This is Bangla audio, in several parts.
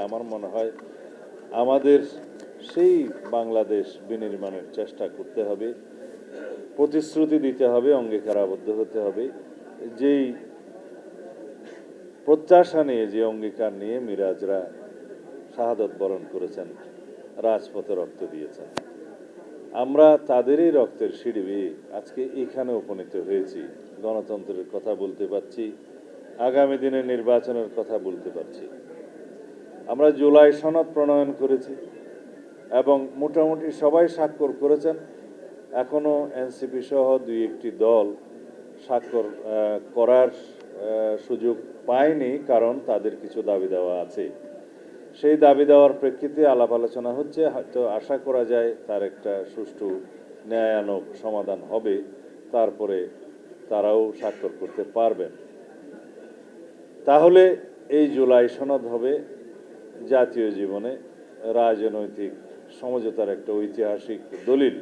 আমার মনে হয় আমাদের সেই বাংলাদেশ বিনির্মাণের চেষ্টা করতে হবে, প্রতিশ্রুতি দিতে হবে, অঙ্গীকারাবদ্ধ হতে হবে। যেই প্রত্যাশা নিয়ে, যে অঙ্গীকার নিয়ে মিরাজরা শাহাদত বরণ করেছেন, রাজপথে রক্ত দিয়েছেন, আমরা তাদেরই রক্তের সিঁড়ি বেয়ে আজকে এখানে উপনীত হয়েছি, গণতন্ত্রের কথা বলতে পারছি, আগামী দিনে নির্বাচনের কথা বলতে পারছি। আমরা জুলাই সনদ প্রণয়ন করেছি এবং মোটামুটি সবাই স্বাক্ষর করেছেন। এখনও এনসিপি সহ দুই একটি দল স্বাক্ষর করার সুযোগ পায়নি, কারণ তাদের কিছু দাবি দেওয়া আছে। সেই দাবি দেওয়ার প্রেক্ষিতে আলাপ আলোচনা হচ্ছে, হয়তো আশা করা যায় তার একটা সুষ্ঠু ন্যায়ানক সমাধান হবে, তারপরে তারাও স্বাক্ষর করতে পারবেন। তাহলে এই জুলাই সনদ হবে জাতীয় জীবনে রাজনৈতিক সমঝোতার একটা ঐতিহাসিক দলিল,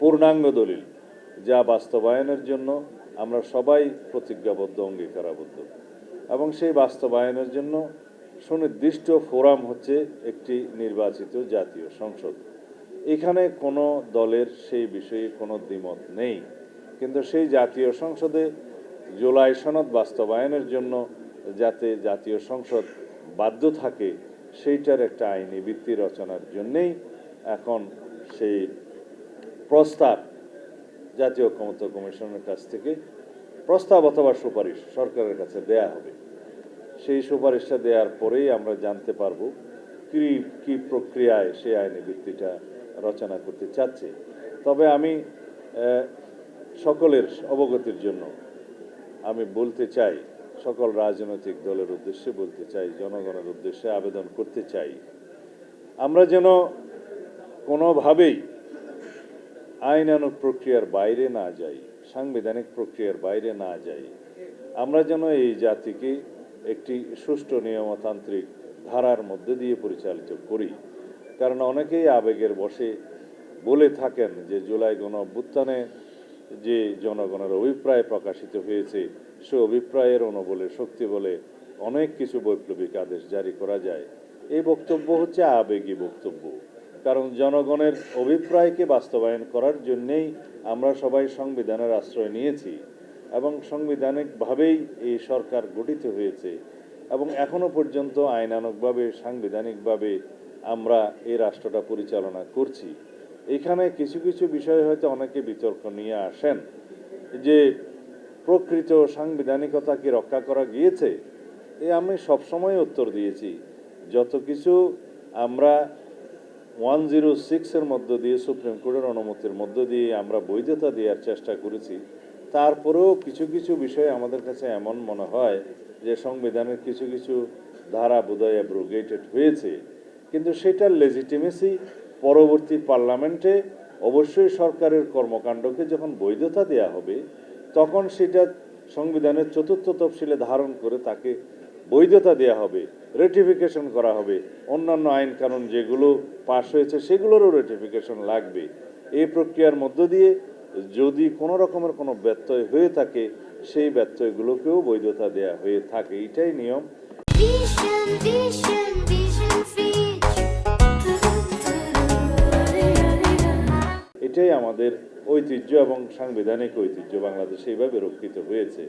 পূর্ণাঙ্গ দলিল, যা বাস্তবায়নের জন্য আমরা সবাই প্রতিজ্ঞাবদ্ধ, অঙ্গীকারাবদ্ধ। এবং সেই বাস্তবায়নের জন্য সুনির্দিষ্ট ফোরাম হচ্ছে একটি নির্বাচিত জাতীয় সংসদ। এখানে কোনো দলের সেই বিষয়ে কোনো দ্বিমত নেই, কিন্তু সেই জাতীয় সংসদে জুলাই সনদ বাস্তবায়নের জন্য যাতে জাতীয় সংসদ বাধ্য থাকে, সেইটার একটা আইনি ভিত্তি রচনার জন্যেই এখন সেই প্রস্তাব জাতীয় ঐকমত্য কমিশনের কাছ থেকে প্রস্তাব অথবা সুপারিশ সরকারের কাছে দেয়া হবে। সেই সুপারিশটা দেওয়ার পরেই আমরা জানতে পারবো কি প্রক্রিয়ায় সেই আইনি ভিত্তিটা রচনা করতে চাচ্ছে। তবে আমি সকলের অবগতির জন্য আমি বলতে চাই, সকল রাজনৈতিক দলের উদ্দেশ্যে বলতে চাই, জনগণের উদ্দেশ্যে আবেদন করতে চাই, আমরা যেন কোনোভাবেই আইনানুগ প্রক্রিয়ার বাইরে না যাই, সাংবিধানিক প্রক্রিয়ার বাইরে না যাই। আমরা যেন এই জাতিকে একটি সুষ্ঠু নিয়মতান্ত্রিক ধারার মধ্যে দিয়ে পরিচালিত করি। কারণ অনেকেই আবেগের বশে বলে থাকেন যে জুলাই গণ অভ্যুত্থানে যে জনগণের অভিপ্রায় প্রকাশিত হয়েছে, সে অভিপ্রায়ের অনুবলে, শক্তি বলে অনেক কিছু বৈপ্লবিক আদেশ জারি করা যায়। এই বক্তব্য হচ্ছে আবেগী বক্তব্য। কারণ জনগণের অভিপ্রায়কে বাস্তবায়ন করার জন্যেই আমরা সবাই সংবিধানের আশ্রয় নিয়েছি এবং সাংবিধানিকভাবেই এই সরকার গঠিত হয়েছে এবং এখনো পর্যন্ত আইনানুগভাবে, সাংবিধানিকভাবে আমরা এই রাষ্ট্রটা পরিচালনা করছি। এখানে কিছু কিছু বিষয় হয়তো অনেকে বিতর্ক নিয়ে আসেন যে প্রকৃত সাংবিধানিকতা কি রক্ষা করা গিয়েছে। আমি সবসময় উত্তর দিয়েছি, যত কিছু আমরা 106-এর মধ্য দিয়ে, সুপ্রিম কোর্টের অনুমতির মধ্য দিয়ে আমরা বৈধতা দেওয়ার চেষ্টা করেছি, তারপরেও কিছু কিছু বিষয় আমাদের কাছে এমন মনে হয় যে সংবিধানের কিছু কিছু ধারা বোধহয় অ্যাব্রোগেটেড হয়েছে। কিন্তু সেটার লেজিটিমেসি পরবর্তী পার্লামেন্টে অবশ্যই সরকারের কর্মকাণ্ডকে যখন বৈধতা দেয়া হবে, তখন সেটা সংবিধানের 4র্থ তফসিলে ধারণ করে তাকে বৈধতা দেয়া হবে, রেটিফিকেশন করা হবে। অন্যান্য আইন কানুন যেগুলো পাশ হয়েছে সেগুলোরও রেটিফিকেশন লাগবে। এই প্রক্রিয়ার মধ্য দিয়ে যদি কোনো রকমের কোনো ব্যত্যয় হয়ে থাকে, সেই ব্যত্যয়গুলোকেও বৈধতা দেয়া হয়ে থাকে। এটাই নিয়ম। এটাই আমাদের ঐতিহ্য এবং সাংবিধানিক ঐতিহ্য বাংলাদেশে এইভাবে রক্ষিত হয়েছে।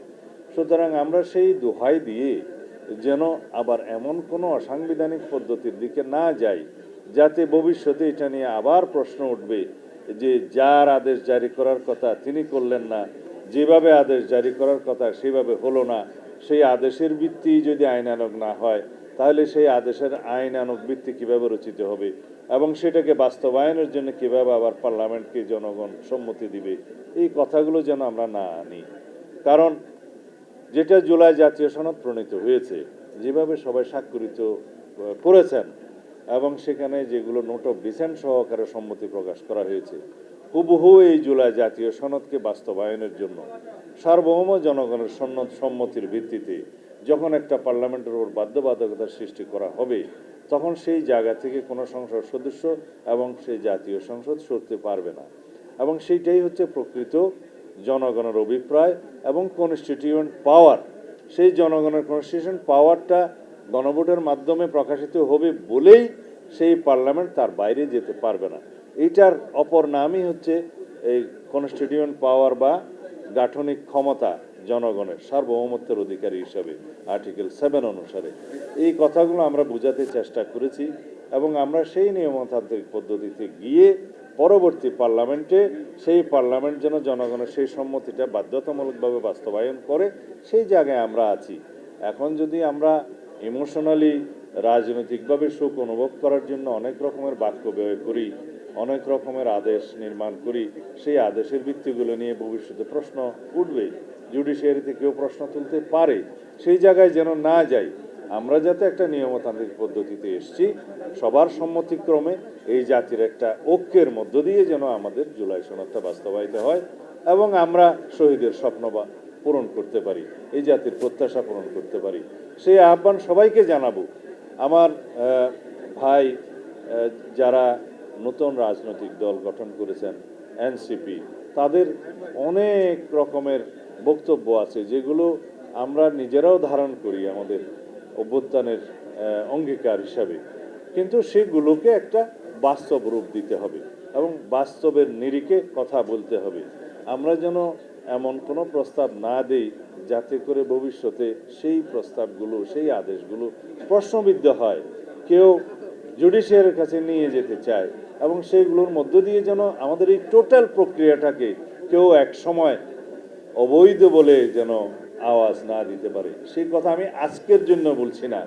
সুতরাং আমরা সেই দোহাই দিয়ে যেন আবার এমন কোনো অসাংবিধানিক পদ্ধতির দিকে না যাই, যাতে ভবিষ্যতে এটা নিয়ে আবার প্রশ্ন উঠবে যে যার আদেশ জারি করার কথা তিনি করলেন না, যেভাবে আদেশ জারি করার কথা সেভাবে হলো না, সেই আদেশের ভিত্তি যদি আইনানুগ না হয়, তাহলে সেই আদেশের আইনানুগ ভিত্তি কীভাবে রচিত হবে এবং সেটাকে বাস্তবায়নের জন্য কীভাবে আবার পার্লামেন্টকে জনগণ সম্মতি দিবে, এই কথাগুলো যেন আমরা না আনি। কারণ যেটা জুলাই জাতীয় সনদ প্রণীত হয়েছে, যেভাবে সবাই স্বাক্ষরিত করেছেন এবং সেখানে যেগুলো নোট অফ ডিসেন্ট সহকারে সম্মতি প্রকাশ করা হয়েছে, হুবহু এই জুলাই জাতীয় সনদকে বাস্তবায়নের জন্য সার্বভৌম জনগণের সম্মতির ভিত্তিতে যখন একটা পার্লামেন্টের উপর বাধ্যবাধকতার সৃষ্টি করা হবে, তখন সেই জায়গা থেকে কোনো সংসদ সদস্য এবং সেই জাতীয় সংসদ সরতে পারবে না। এবং সেইটাই হচ্ছে প্রকৃত জনগণের অভিপ্রায় এবং কনস্টিটিউয়েন্ট পাওয়ার। সেই জনগণের কনস্টিটিউশন পাওয়ারটা গণভোটের মাধ্যমে প্রকাশিত হবে বলেই সেই পার্লামেন্ট তার বাইরে যেতে পারবে না। এইটার অপর নামই হচ্ছে এই কনস্টিটিউয়েন্ট পাওয়ার বা গাঠনিক ক্ষমতা জনগণের সার্বভৌমত্বের অধিকারী হিসাবে আর্টিকেল 7 অনুসারে। এই কথাগুলো আমরা বোঝাতে চেষ্টা করেছি এবং আমরা সেই নিয়মতান্ত্রিক পদ্ধতিতে গিয়ে পরবর্তী পার্লামেন্টে সেই পার্লামেন্ট যেন জনগণের সেই সম্মতিটা বাধ্যতামূলকভাবে বাস্তবায়ন করে সেই জায়গায় আমরা আছি। এখন যদি আমরা ইমোশনালি রাজনৈতিকভাবে সুখ অনুভব করার জন্য অনেক রকমের বাক্য ব্যয় করি, অনেক রকমের আদেশ নির্মাণ করি, সেই আদেশের ভিত্তিগুলো নিয়ে ভবিষ্যতে প্রশ্ন উঠবে, জুডিশিয়ারিতে কেউ প্রশ্ন তুলতে পারে, সেই জায়গায় যেন না যাই। আমরা যাতে একটা নিয়মতান্ত্রিক পদ্ধতিতে এসেছি, সবার সম্মতিক্রমে এই জাতির একটা ঐক্যের মধ্য দিয়ে যেন আমাদের জুলাই সনদটা বাস্তবায়িত হয় এবং আমরা শহীদের স্বপ্ন পূরণ করতে পারি, এই জাতির প্রত্যাশা পূরণ করতে পারি, সেই আহ্বান সবাইকে জানাবো। আমার ভাই যারা নতুন রাজনৈতিক দল গঠন করেছেন এনসিপি, তাদের অনেক রকমের বক্তব্য আছে যেগুলো আমরা নিজেরাও ধারণ করি আমাদের অভ্যুত্থানের অঙ্গীকার হিসাবে, কিন্তু সেগুলোকে একটা বাস্তব রূপ দিতে হবে এবং বাস্তবের নিরিখে কথা বলতে হবে। আমরা যেন এমন কোনো প্রস্তাব না দেই যাতে করে ভবিষ্যতে সেই প্রস্তাবগুলো সেই আদেশগুলো প্রশ্নবিদ্ধ হয়, কেউ জুডিশিয়ারের কাছে নিয়ে যেতে চায় এবং সেইগুলোর মধ্য দিয়ে যেন আমাদের এই টোটাল প্রক্রিয়াটাকে কেউ এক সময় অবৈধ বলে যেন আওয়াজ না দিতে পারে। সেই কথা আমি আজকের জন্য বলছি না,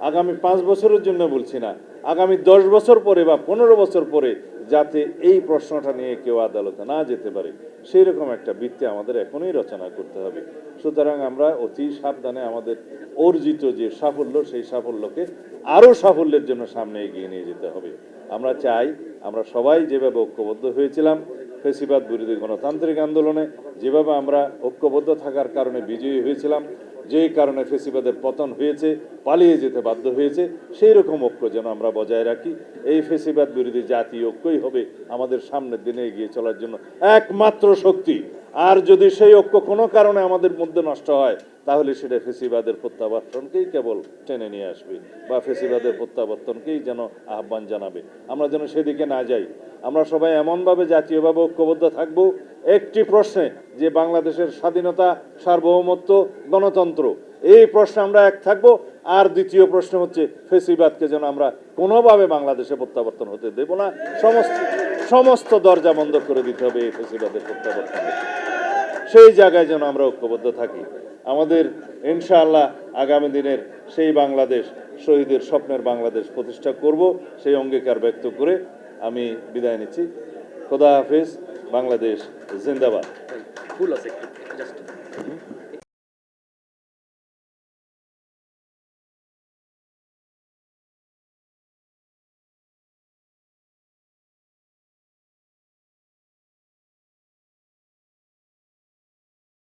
আগামী 5 বছরের জন্য বলছি না, আগামী 10 বছর পরে বা 15 বছর পরে যাতে এই প্রশ্নটা নিয়ে কেউ আদালতে না যেতে পারে সেই রকম একটা বৃত্তি আমাদের এখনই রচনা করতে হবে। সুতরাং আমরা অতি সাবধানে আমাদের অর্জিত যে সাফল্য সেই সাফল্যকে আরও সাফল্যের জন্য সামনে এগিয়ে নিয়ে যেতে হবে। আমরা চাই আমরা সবাই যেভাবে ঐক্যবদ্ধ হয়েছিলাম ফ্যাসিবাদ বিরোধী গণতান্ত্রিক আন্দোলনে, যেভাবে আমরা ঐক্যবদ্ধ থাকার কারণে বিজয়ী হয়েছিলাম, যেই কারণে ফ্যাসিবাদের পতন হয়েছে, পালিয়ে যেতে বাধ্য হয়েছে, সেই রকম ঐক্য যেন আমরা বজায় রাখি। এই ফ্যাসিবাদ বিরোধী জাতীয় ঐক্যই হবে আমাদের সামনের দিনে এগিয়ে চলার জন্য একমাত্র শক্তি। আর যদি সেই ঐক্য কোনো কারণে আমাদের মধ্যে নষ্ট হয় তাহলে সেটা ফ্যাসিবাদের প্রত্যাবর্তনকেই কেবল টেনে নিয়ে আসবে বা ফ্যাসিবাদের প্রত্যাবর্তনকেই যেন আহ্বান জানাবে। আমরা যেন সেদিকে না যাই। আমরা সবাই এমনভাবে জাতীয়ভাবে ঐক্যবদ্ধ থাকব একটি প্রশ্নে, যে বাংলাদেশের স্বাধীনতা, সার্বভৌমত্ব, গণতন্ত্র, এই প্রশ্নে আমরা এক থাকব। আর দ্বিতীয় প্রশ্ন হচ্ছে ফ্যাসিবাদকে যেন আমরা কোনোভাবে বাংলাদেশে প্রত্যাবর্তন হতে দেব না, সমস্ত দরজা বন্ধ করে দিতে হবে এই ফ্যাসিবাদের প্রত্যাবর্তন। সেই জায়গায় যেন আমরা ঐক্যবদ্ধ থাকি। আমাদের ইনশাআল্লাহ আগামী দিনের সেই বাংলাদেশ, শহীদের স্বপ্নের বাংলাদেশ প্রতিষ্ঠা করব, সেই অঙ্গীকার ব্যক্ত করে আমি বিদায় নিচ্ছি। খোদা হাফেজ। বাংলাদেশ জিন্দাবাদ।